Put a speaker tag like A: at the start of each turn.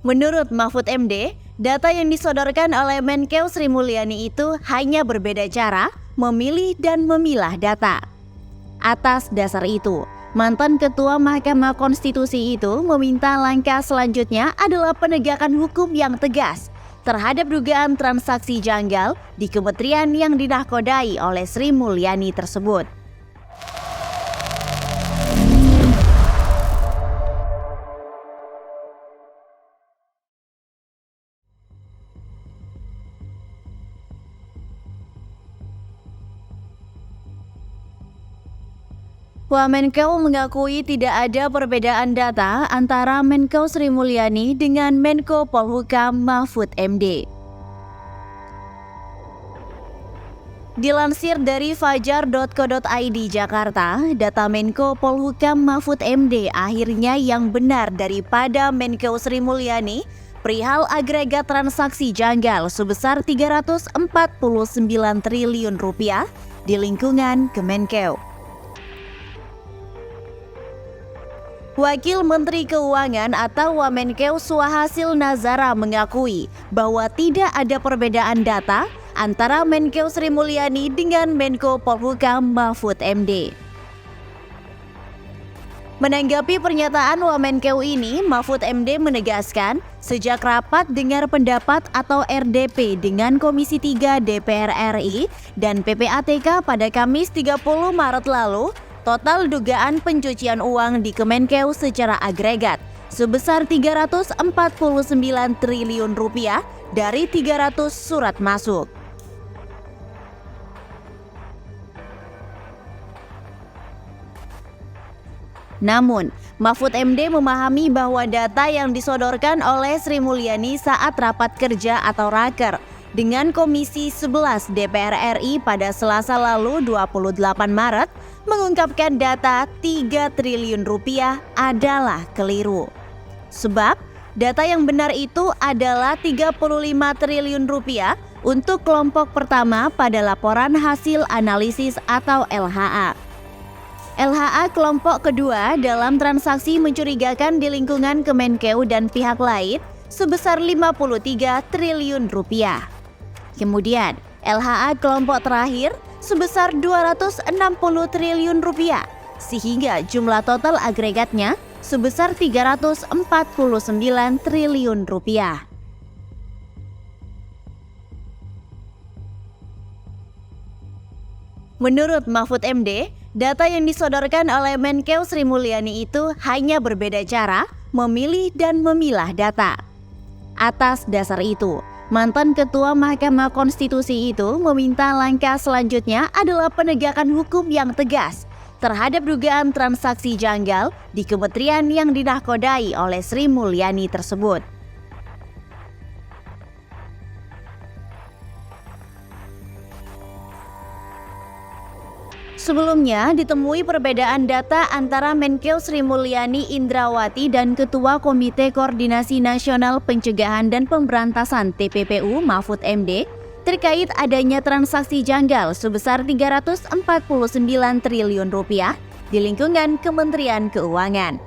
A: Menurut Mahfud MD, data yang disodorkan oleh Menkeu Sri Mulyani itu hanya berbeda cara memilih dan memilah data. Atas dasar itu, mantan Ketua Mahkamah Konstitusi itu meminta langkah selanjutnya adalah penegakan hukum yang tegas terhadap dugaan transaksi janggal di kementerian yang dinahkodai oleh Sri Mulyani tersebut. Wamenkeu mengakui tidak ada perbedaan data antara Menkeu Sri Mulyani dengan Menko Polhukam Mahfud MD. Dilansir dari fajar.co.id Jakarta, data Menko Polhukam Mahfud MD akhirnya yang benar daripada Menkeu Sri Mulyani perihal agregat transaksi janggal sebesar 349 triliun rupiah di lingkungan Kemenkeu. Wakil Menteri Keuangan atau Wamenkeu Suhasil Nazara mengakui bahwa tidak ada perbedaan data antara Menkeu Sri Mulyani dengan Menko Polhukam Mahfud MD. Menanggapi pernyataan Wamenkeu ini, Mahfud MD menegaskan sejak rapat dengar pendapat atau RDP dengan Komisi 3 DPR RI dan PPATK pada Kamis 30 Maret lalu, total dugaan pencucian uang di Kemenkeu secara agregat sebesar 349 triliun rupiah dari 300 surat masuk. Namun, Mahfud MD memahami bahwa data yang disodorkan oleh Sri Mulyani saat rapat kerja atau raker dengan Komisi 11 DPR RI pada Selasa lalu 28 Maret mengungkapkan data 3 triliun rupiah adalah keliru. Sebab, data yang benar itu adalah 35 triliun rupiah untuk kelompok pertama pada laporan hasil analisis atau LHA. LHA kelompok kedua dalam transaksi mencurigakan di lingkungan Kemenkeu dan pihak lain sebesar 53 triliun rupiah. Kemudian, LHA kelompok terakhir sebesar 260 triliun rupiah, sehingga jumlah total agregatnya sebesar 349 triliun rupiah. Menurut Mahfud MD, data yang disodorkan oleh Menkeu Sri Mulyani itu hanya berbeda cara memilih dan memilah data. Atas dasar itu, mantan Ketua Mahkamah Konstitusi itu meminta langkah selanjutnya adalah penegakan hukum yang tegas terhadap dugaan transaksi janggal di kementerian yang dinahkodai oleh Sri Mulyani tersebut. Sebelumnya, ditemui perbedaan data antara Menkeu Sri Mulyani Indrawati dan Ketua Komite Koordinasi Nasional Pencegahan dan Pemberantasan TPPU Mahfud MD terkait adanya transaksi janggal sebesar 349 triliun rupiah di lingkungan Kementerian Keuangan.